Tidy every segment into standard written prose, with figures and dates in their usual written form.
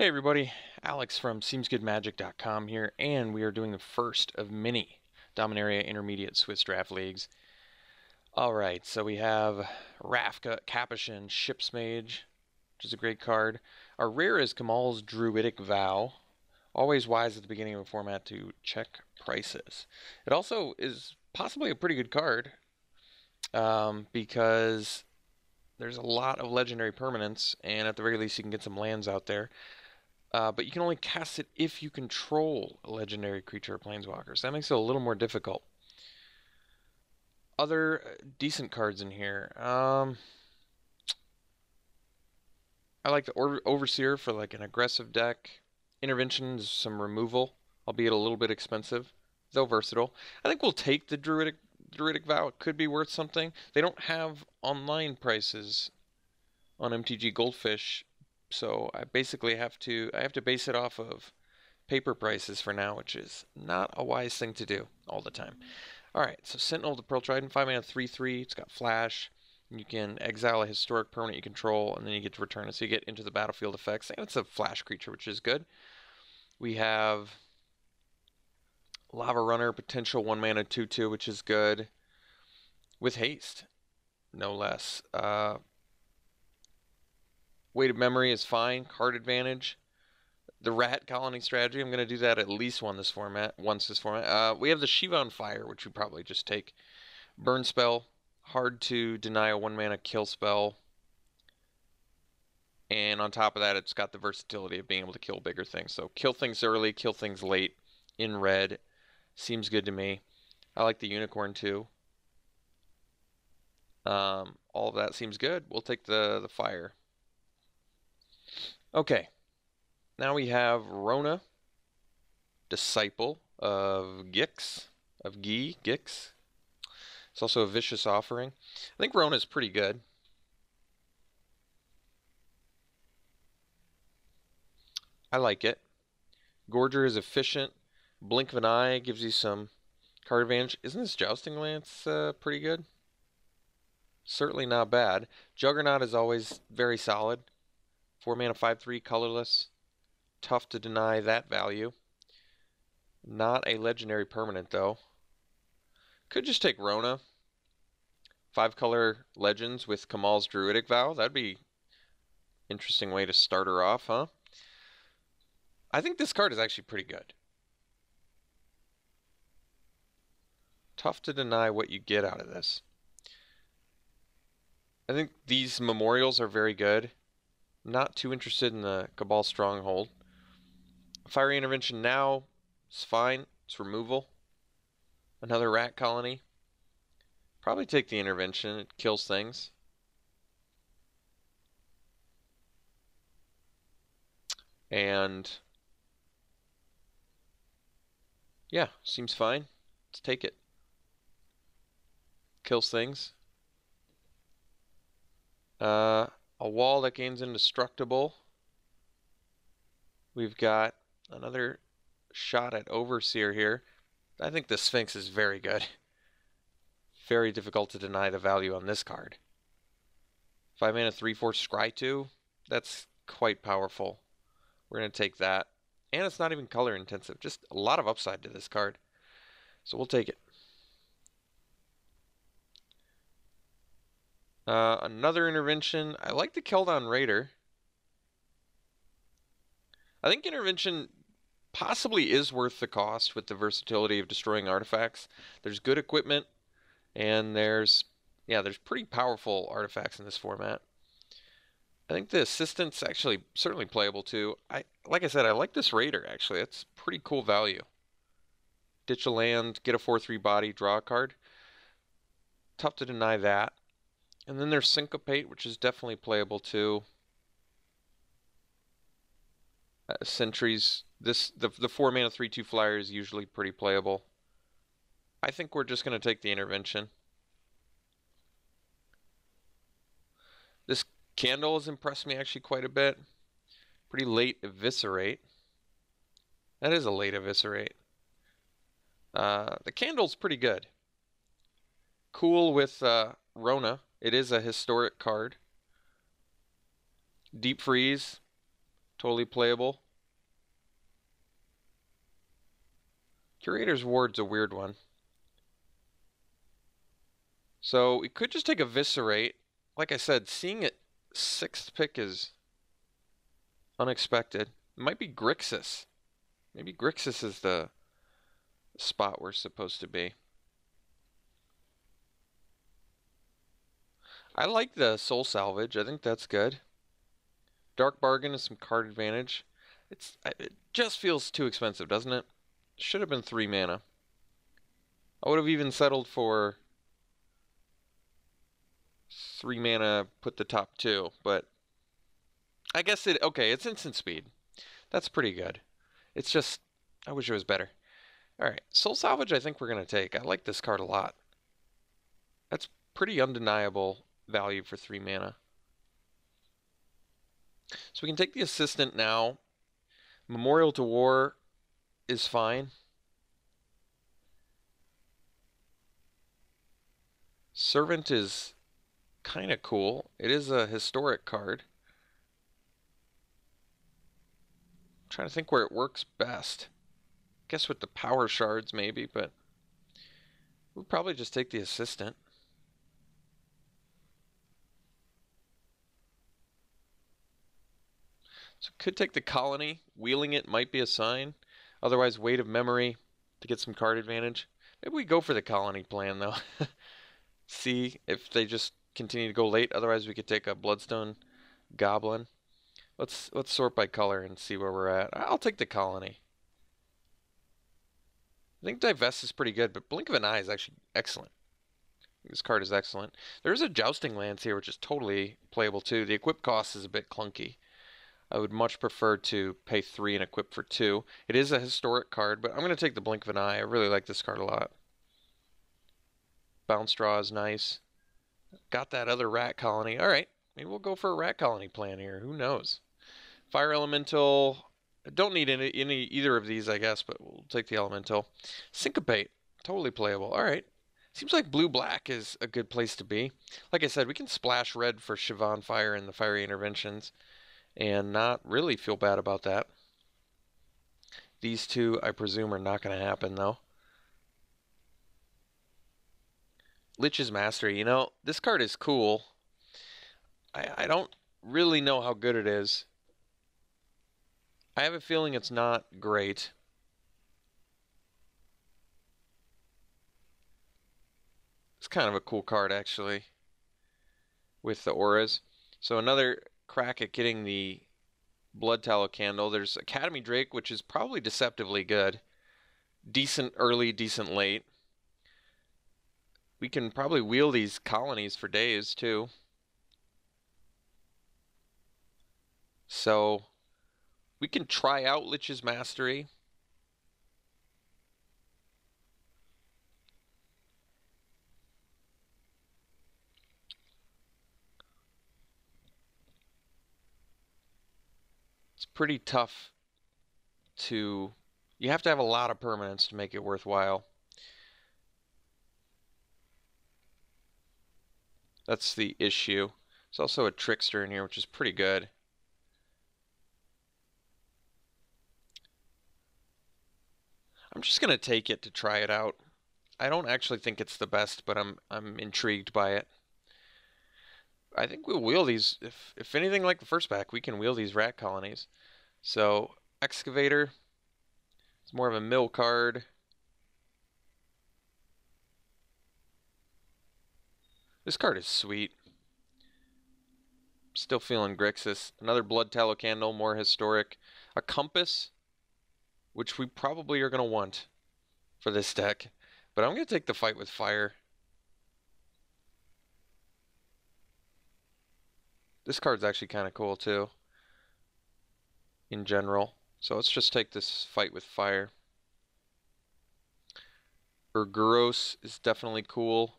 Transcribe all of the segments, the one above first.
Hey everybody, Alex from SeemsGoodMagic.com here, and we are doing the first of many Dominaria Intermediate Swiss Draft Leagues. Alright, so we have Rafka, Capuchin, Ship's Mage, which is a great card. Our rare is Kamal's Druidic Vow. Always wise at the beginning of a format to check prices. It also is possibly a pretty good card, because there's a lot of legendary permanents, and at the very least you can get some lands out there. But you can only cast it if you control a legendary creature or planeswalker, so that makes it a little more difficult. Other decent cards in here. I like the Overseer for like an aggressive deck. Intervention is some removal, albeit a little bit expensive, though versatile. I think we'll take the Druidic Vow. It could be worth something. They don't have online prices on MTG Goldfish, so I basically have to base it off of paper prices for now, which is not a wise thing to do all the time. Alright, so Sentinel of the Pearl Trident, 5 mana, 3/3. It's got flash. You can exile a historic permanent you control, and then you get to return it. So you get into the battlefield effects, and it's a flash creature, which is good. We have Lava Runner, potential 1 mana 2/2, which is good. With haste, no less. Weighted memory is fine. Card advantage. The rat colony strategy, I'm going to do that at least once this format. We have the Shiva on Fire, which we probably just take. Burn spell. Hard to deny a 1 mana kill spell. And on top of that, it's got the versatility of being able to kill bigger things. So kill things early, kill things late. In red. Seems good to me. I like the Unicorn too. All of that seems good. We'll take the fire. Okay. Now we have Rona, Disciple of Gix. It's also a Vicious Offering. I think Rona's pretty good. I like it. Gorger is efficient. Blink of an Eye gives you some card advantage. Isn't this Jousting Lance pretty good? Certainly not bad. Juggernaut is always very solid. 4 mana, 5/3, colorless. Tough to deny that value. Not a legendary permanent, though. Could just take Rona. 5-color legends with Kamal's Druidic Vow. That'd be an interesting way to start her off, huh? I think this card is actually pretty good. Tough to deny what you get out of this. I think these memorials are very good. Not too interested in the Cabal Stronghold. Fiery Intervention now is fine. It's removal. Another rat colony. Probably take the intervention. It kills things. And yeah, seems fine. Let's take it. Kills things. A wall that gains indestructible. We've got another shot at Overseer here. I think the Sphinx is very good. Very difficult to deny the value on this card. 5 mana, 3/4, scry 2. That's quite powerful. We're going to take that. And it's not even color intensive. Just a lot of upside to this card. So we'll take it. Another intervention. I like the Keldon Raider. I think intervention possibly is worth the cost with the versatility of destroying artifacts. There's good equipment, and there's pretty powerful artifacts in this format. I think the assistant's actually certainly playable too. Like I said, I like this Raider actually. It's pretty cool value. Ditch a land, get a 4/3 body, draw a card. Tough to deny that. And then there's Syncopate, which is definitely playable too. Sentries, the 4 mana 3/2 flyer is usually pretty playable. I think we're just going to take the intervention. This Candle has impressed me actually quite a bit. Pretty late Eviscerate. That is a late Eviscerate. The Candle's pretty good. Cool with Rona. It is a historic card. Deep Freeze. Totally playable. Curator's Ward's a weird one. So we could just take Eviscerate. Like I said, seeing it 6th pick is unexpected. It might be Grixis. Maybe Grixis is the spot we're supposed to be. I like the Soul Salvage. I think that's good. Dark Bargain is some card advantage. It just feels too expensive, doesn't it? Should have been 3 mana. I would have even settled for 3 mana, put the top 2, but I guess okay, it's instant speed. That's pretty good. It's just, I wish it was better. Alright, Soul Salvage I think we're going to take. I like this card a lot. That's pretty undeniable value for 3 mana. So we can take the Assistant now. Memorial to War is fine. Servant is kind of cool. It is a historic card. I'm trying to think where it works best. I guess with the power shards maybe, but we'll probably just take the Assistant. So could take the Colony. Wheeling it might be a sign. Otherwise, Weight of Memory to get some card advantage. Maybe we go for the Colony plan though. See if they just continue to go late. Otherwise, we could take a Bloodstone Goblin. Let's sort by color and see where we're at. I'll take the Colony. I think Divest is pretty good, but Blink of an Eye is actually excellent. This card is excellent. There's a Jousting Lance here, which is totally playable too. The equip cost is a bit clunky. I would much prefer to pay 3 and equip for 2. It is a historic card, but I'm going to take the Blink of an Eye. I really like this card a lot. Bounce Draw is nice. Got that other Rat Colony. Alright, maybe we'll go for a Rat Colony plan here. Who knows? Fire Elemental. I don't need either of these, I guess, but we'll take the Elemental. Syncopate. Totally playable. Alright. Seems like blue-black is a good place to be. Like I said, we can splash red for Siobhan Fire and the Fiery Interventions and not really feel bad about that. These two, I presume, are not going to happen, though. Lich's Mastery. You know, this card is cool. I don't really know how good it is. I have a feeling it's not great. It's kind of a cool card, actually, with the auras. So another crack at getting the Blood Tallow Candle. There's Academy Drake, which is probably deceptively good. Decent early, decent late. We can probably wheel these colonies for days, too. So we can try out Lich's Mastery. It's pretty tough to... You have to have a lot of permanents to make it worthwhile. That's the issue. There's also a Trickster in here, which is pretty good. I'm just going to take it to try it out. I don't actually think it's the best, but I'm intrigued by it. I think we'll wheel these. If anything like the first pack, we can wheel these rat colonies. So, Excavator. It's more of a mill card. This card is sweet. Still feeling Grixis. Another Blood Tallow Candle, more historic. A Compass, which we probably are going to want for this deck. But I'm going to take the Fight with Fire. This card's actually kind of cool too, in general. So let's just take this Fight with Fire. Urguros is definitely cool.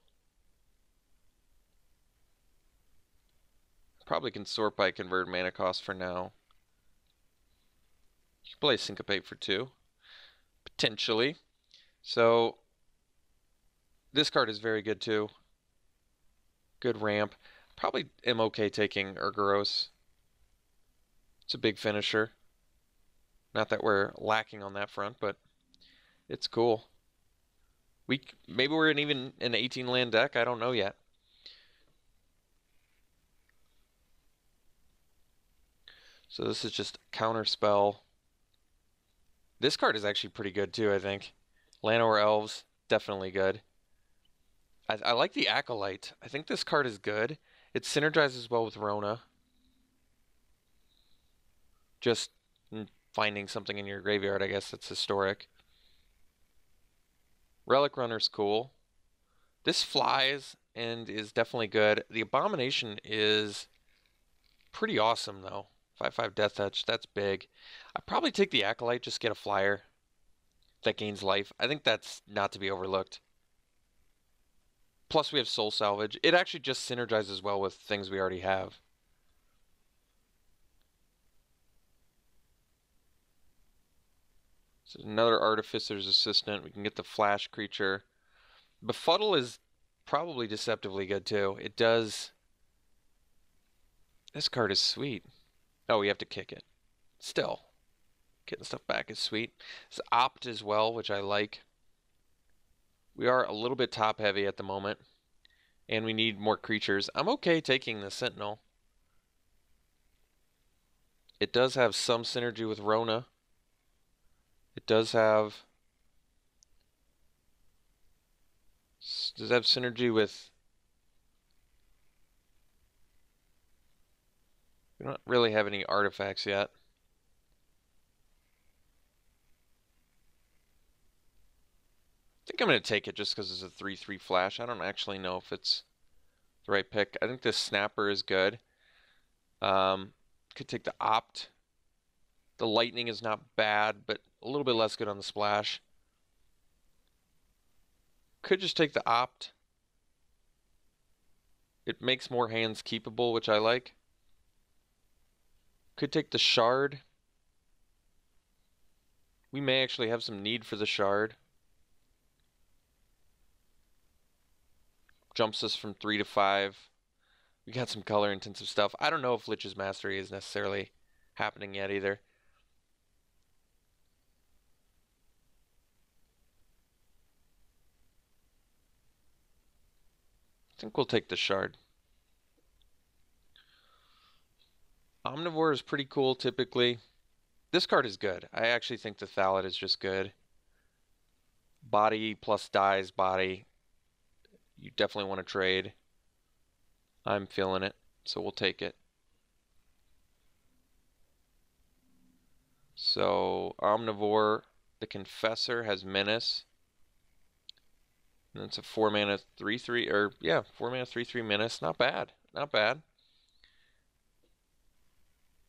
Probably can sort by convert mana cost for now. You can play Syncopate for 2. Potentially. So, this card is very good too. Good ramp. Probably am okay taking Urguros. It's a big finisher. Not that we're lacking on that front, but it's cool. Maybe we're in even an 18 land deck. I don't know yet. So this is just counter spell. This card is actually pretty good too, I think. Llanowar Elves, definitely good. I like the Acolyte. I think this card is good. It synergizes well with Rona. Just finding something in your graveyard, I guess that's historic. Relic Runner's cool. This flies and is definitely good. The Abomination is pretty awesome though. 5/5 Death Touch, that's big. I'd probably take the Acolyte, just get a flyer that gains life. I think that's not to be overlooked. Plus we have Soul Salvage. It actually just synergizes well with things we already have. So another Artificer's Assistant. We can get the Flash creature. Befuddle is probably deceptively good too. It does... This card is sweet. Oh, we have to kick it. Still, getting stuff back is sweet. It's Opt as well, which I like. We are a little bit top heavy at the moment, and we need more creatures. I'm okay taking the Sentinel. It does have some synergy with Rona. It does have... Does it have synergy with... We don't really have any artifacts yet. I think I'm going to take it just because it's a 3/3 flash. I don't actually know if it's the right pick. I think this Snapper is good. Could take the Opt. The Lightning is not bad, but a little bit less good on the splash. Could just take the Opt. It makes more hands keepable, which I like. Could take the Shard. We may actually have some need for the Shard. Jumps us from 3 to 5. We got some color intensive stuff. I don't know if Lich's Mastery is necessarily happening yet either. I think we'll take the Shard. Omnivore is pretty cool typically. This card is good. I actually think the Thallid is just good. Body plus dies body. You definitely want to trade. I'm feeling it, so we'll take it. So Omnivore, the Confessor has Menace. And it's a 4-mana 3/3, or yeah, 4-mana 3/3 Menace. Not bad. Not bad.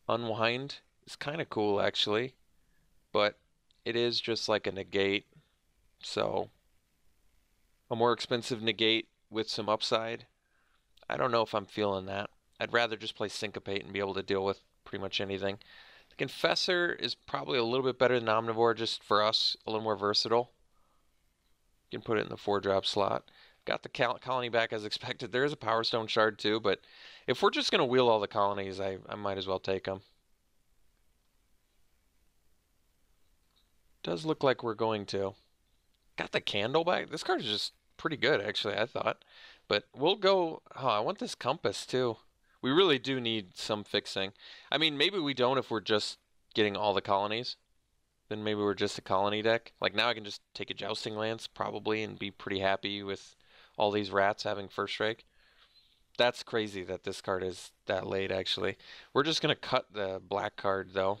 Unwind is kind of cool actually, but it is just like a negate. So a more expensive negate with some upside. I don't know if I'm feeling that. I'd rather just play Syncopate and be able to deal with pretty much anything. The Confessor is probably a little bit better than Omnivore, just for us, a little more versatile. You can put it in the 4-drop slot. Got the colony back as expected. There is a Power Stone Shard too, but if we're just going to wheel all the colonies, I might as well take them. Does look like we're going to. Got the Candle back. This card is just pretty good, actually, I thought. But we'll go... Oh, I want this Compass too. We really do need some fixing. I mean, maybe we don't if we're just getting all the colonies. Then maybe we're just a colony deck. Like now I can just take a Jousting Lance probably and be pretty happy with all these rats having first strike. That's crazy that this card is that late actually. We're just going to cut the black card though.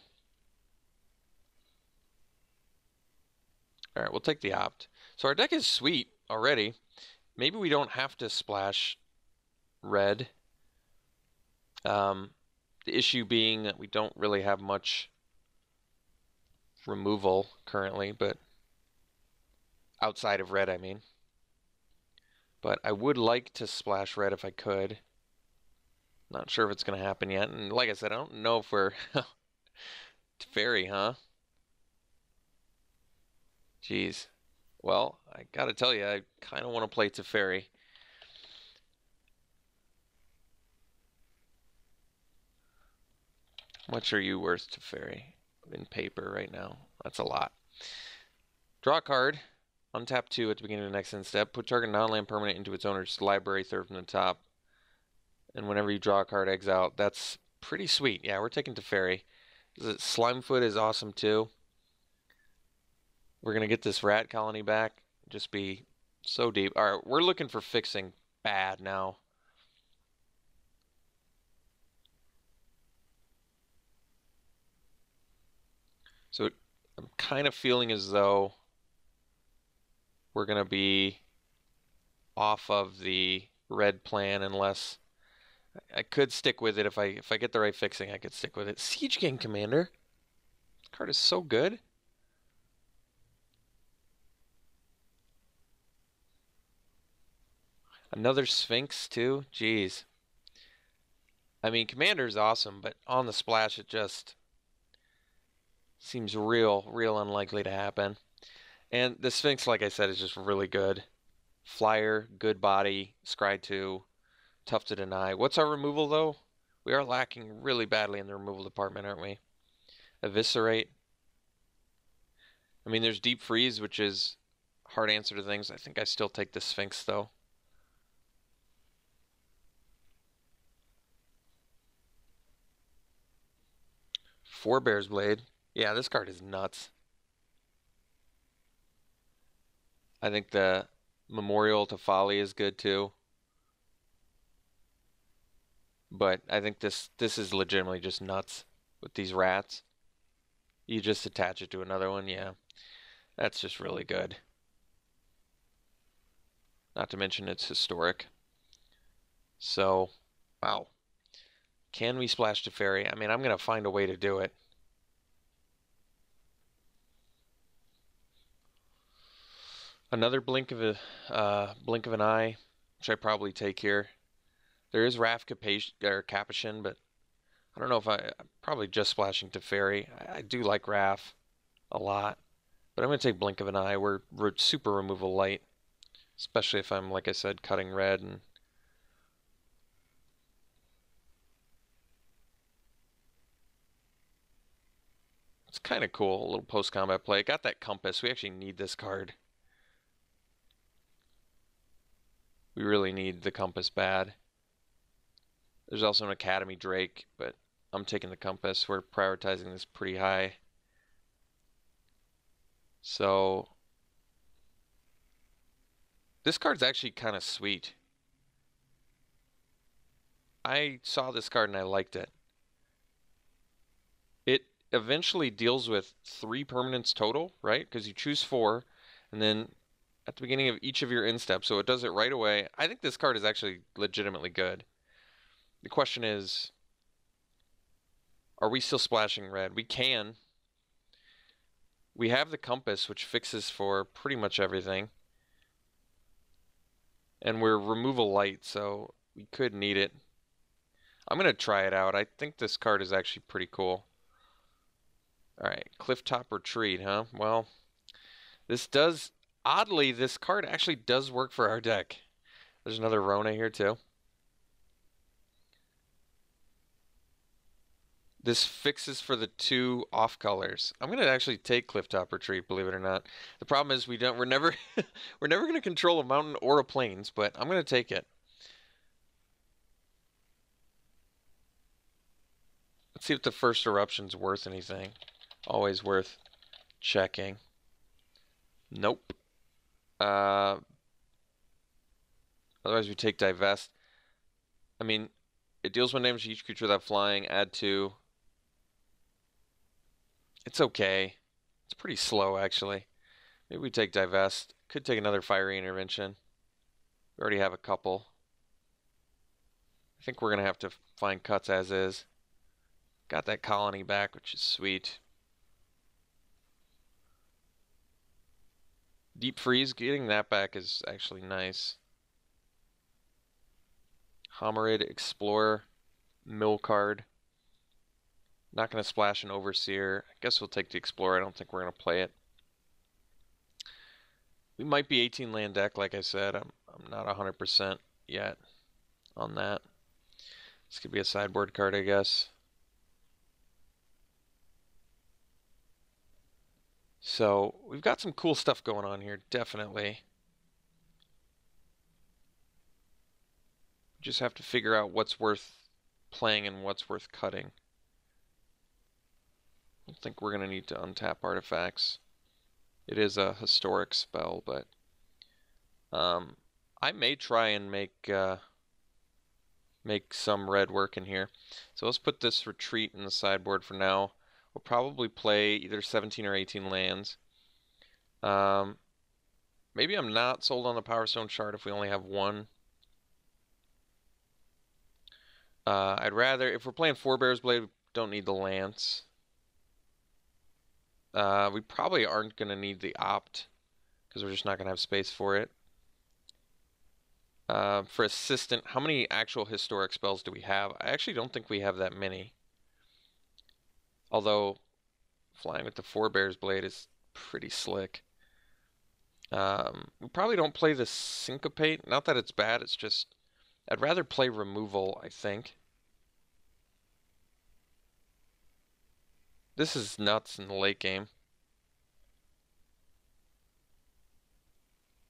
Alright, we'll take the Opt. So our deck is sweet already. Maybe we don't have to splash red. The issue being that we don't really have much removal currently, but outside of red, I mean. But I would like to splash red if I could. Not sure if it's going to happen yet. And like I said, I don't know if we're... Fairy, huh? Jeez. Well, I gotta tell you, I kind of want to play Teferi. How much are you worth, Teferi? in paper right now. That's a lot. Draw a card. Untap 2 at the beginning of the next end step. Put target non-land permanent into its owner's library, third from the top. And whenever you draw a card, exile. That's pretty sweet. Yeah, we're taking Teferi. Slimefoot is awesome too. We're going to get this rat colony back. Just be so deep. All right, we're looking for fixing bad now. So I'm kind of feeling as though we're going to be off of the red plan unless I could stick with it. If I get the right fixing, I could stick with it. Siege Gang Commander. This card is so good. Another Sphinx too. Jeez. I mean, Commander's awesome, but on the splash it just seems real unlikely to happen. And the Sphinx, like I said, is just really good. Flyer, good body, scry 2, tough to deny. What's our removal though? We are lacking really badly in the removal department, aren't we? Eviscerate. I mean, there's Deep Freeze, which is hard answer to things. I think I still take the Sphinx though. Forebear's Blade. Yeah, this card is nuts. I think the Memorial to Folly is good too. But I think this is legitimately just nuts with these rats. You just attach it to another one, yeah. That's just really good. Not to mention it's historic. So, wow. Can we splash Teferi? I mean, I'm going to find a way to do it. Another blink of an eye, which I probably take here. There is Wrath Capuchin, but I don't know if I'm probably just splashing Teferi. I do like Wrath a lot, but I'm going to take Blink of an Eye. We're super removal light, especially if I'm, like I said, cutting red. And it's kind of cool, a little post-combat play. Got that Compass. We actually need this card. We really need the Compass bad. There's also an Academy Drake, but I'm taking the Compass. We're prioritizing this pretty high. So this card's actually kind of sweet. I saw this card and I liked it. It eventually deals with 3 permanents total, right? Because you choose 4, and then at the beginning of each of your end steps, so it does it right away. I think this card is actually legitimately good. The question is, are we still splashing red? We can. We have the Compass, which fixes for pretty much everything. And we're removal light, so we could need it. I'm going to try it out. I think this card is actually pretty cool. Alright, Clifftop Retreat, huh? Well, this does... Oddly, this card actually does work for our deck. There's another Rona here, too. This fixes for the 2 off colors. I'm gonna actually take Clifftop Retreat, believe it or not. The problem is we're never we're never gonna control a mountain or a plains, but I'm gonna take it. Let's see if the first eruption's worth anything. Always worth checking. Nope. Otherwise we take Divest. I mean, it deals 1 damage to each creature without flying, add 2. It's okay. It's pretty slow, actually. Maybe we take Divest. Could take another Fiery Intervention. We already have a couple. I think we're going to have to find cuts as is. Got that colony back, which is sweet. Deep Freeze, getting that back is actually nice. Homerid, Explorer, Mill card. Not going to splash an Overseer. I guess we'll take the Explorer. I don't think we're going to play it. We might be 18 land deck, like I said. I'm not 100% yet on that. This could be a sideboard card, I guess. So we've got some cool stuff going on here, definitely. Just have to figure out what's worth playing and what's worth cutting. I don't think we're going to need to untap artifacts. It is a historic spell, but I may try and make some red work in here. So let's put this retreat in the sideboard for now. We'll probably play either 17 or 18 lands. Maybe I'm not sold on the Power Stone shard if we only have one. I'd rather, if we're playing Forebear's Blade, we don't need the Lance. We probably aren't going to need the Opt, because we're just not going to have space for it. For Assistant, how many actual historic spells do we have? I actually don't think we have that many. Although, flying with the Forebear's Blade is pretty slick. We probably don't play the Syncopate. Not that it's bad, it's just I'd rather play Removal, I think. This is nuts in the late game.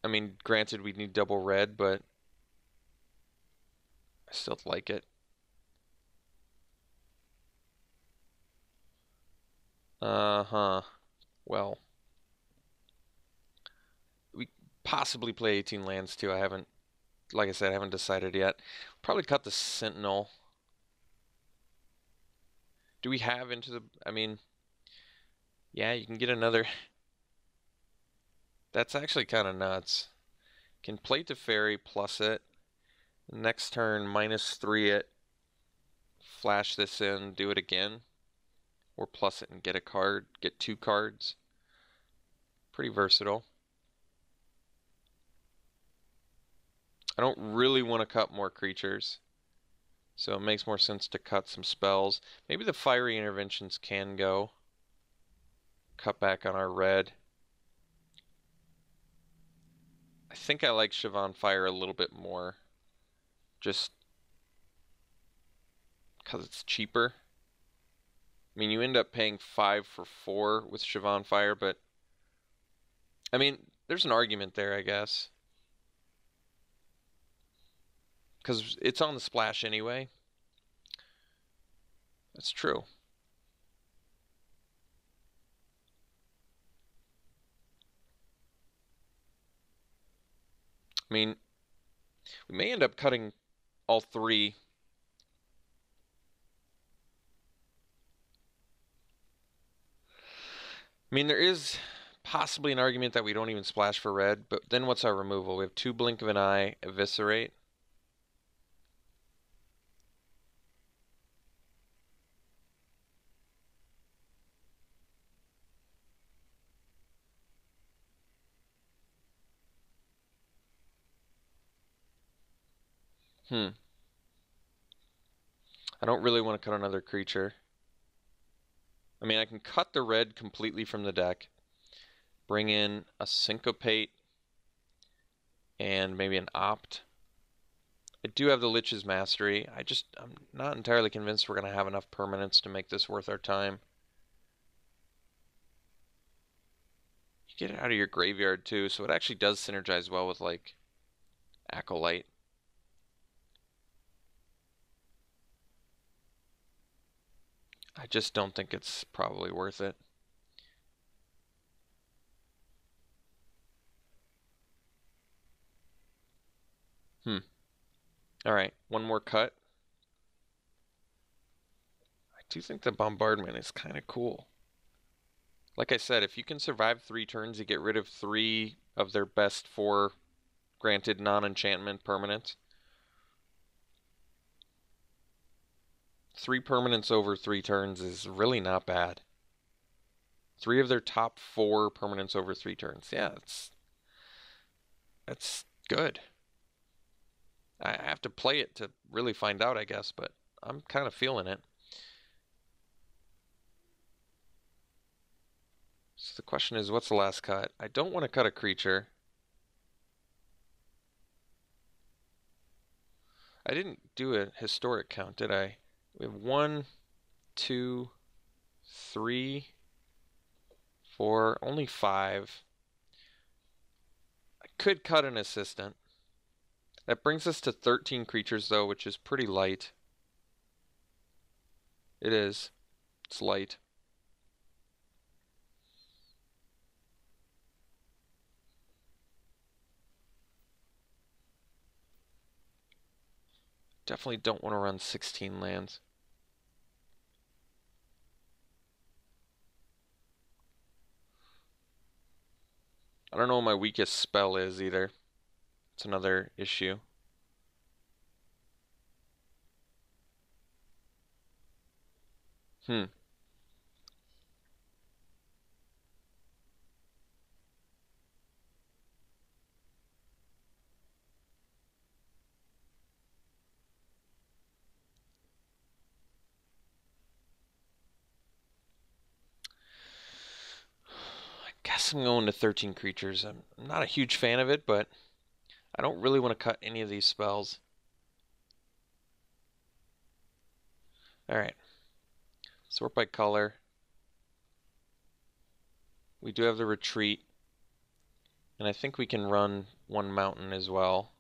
I mean, granted we need double red, but I still like it. Uh-huh. Well, we possibly play 18 lands too. I haven't, like I said, I haven't decided yet. Probably cut the Sentinel. Do we have into the, I mean, yeah, you can get another. That's actually kind of nuts. Can play Teferi plus it. Next turn, -3 it. Flash this in, do it again. Or plus it and get a card, get 2 cards. Pretty versatile. I don't really want to cut more creatures, so it makes more sense to cut some spells. Maybe the Fiery Interventions can go. Cut back on our red. I think I like Siobhan Fire a little bit more, just because it's cheaper. I mean, you end up paying 5 for 4 with Siobhan Fire, but I mean, there's an argument there, I guess. Because it's on the splash anyway. That's true. I mean, we may end up cutting all 3. I mean, there is possibly an argument that we don't even splash for red, but then what's our removal? We have 2 Blink of an Eye, Eviscerate. I don't really want to cut another creature. I mean, I can cut the red completely from the deck, bring in a Syncopate, and maybe an Opt. I do have the Lich's Mastery. I'm not entirely convinced we're going to have enough permanents to make this worth our time. You get it out of your graveyard too, so it actually does synergize well with like Acolyte. I just don't think it's probably worth it. Alright, one more cut. I do think the Bombardment is kind of cool. Like I said, if you can survive 3 turns, you get rid of 3 of their best 4 granted non-enchantment permanents. 3 permanents over 3 turns is really not bad. 3 of their top 4 permanents over 3 turns. Yeah, that's good. I have to play it to really find out, I guess, but I'm kind of feeling it. So the question is, what's the last cut? I don't want to cut a creature. I didn't do a historic count, did I? We have 1, 2, 3, For only 5. I could cut an assistant. That brings us to 13 creatures, though, which is pretty light. It is. It's light. Definitely don't want to run 16 lands. I don't know what my weakest spell is either. It's another issue. Hmm. I guess I'm going to 13 creatures. I'm not a huge fan of it, but I don't really want to cut any of these spells. Alright. Sort by color. We do have the retreat. And I think we can run one mountain as well.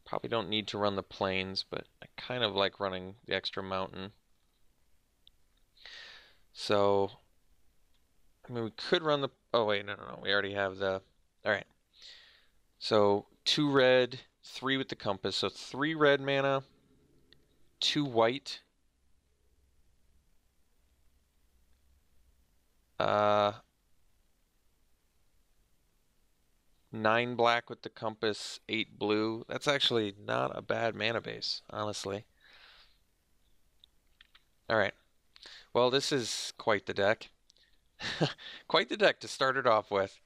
Probably don't need to run the plains, but I kind of like running the extra mountain. So, I mean, we could run the... Oh, wait, no. We already have the... Alright. So, 2 red, 3 with the compass. So, 3 red mana, 2 white. 9 black with the compass, 8 blue. That's actually not a bad mana base, honestly. Alright. Well, this is quite the deck. Quite the deck to start it off with.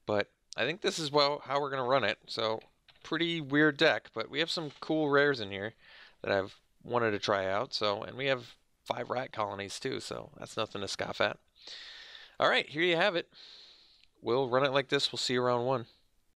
But I think this is how we're going to run it. So, pretty weird deck, but we have some cool rares in here that I've wanted to try out. So, and we have 5 rat colonies too, so that's nothing to scoff at. Alright, here you have it. We'll run it like this. We'll see you round 1.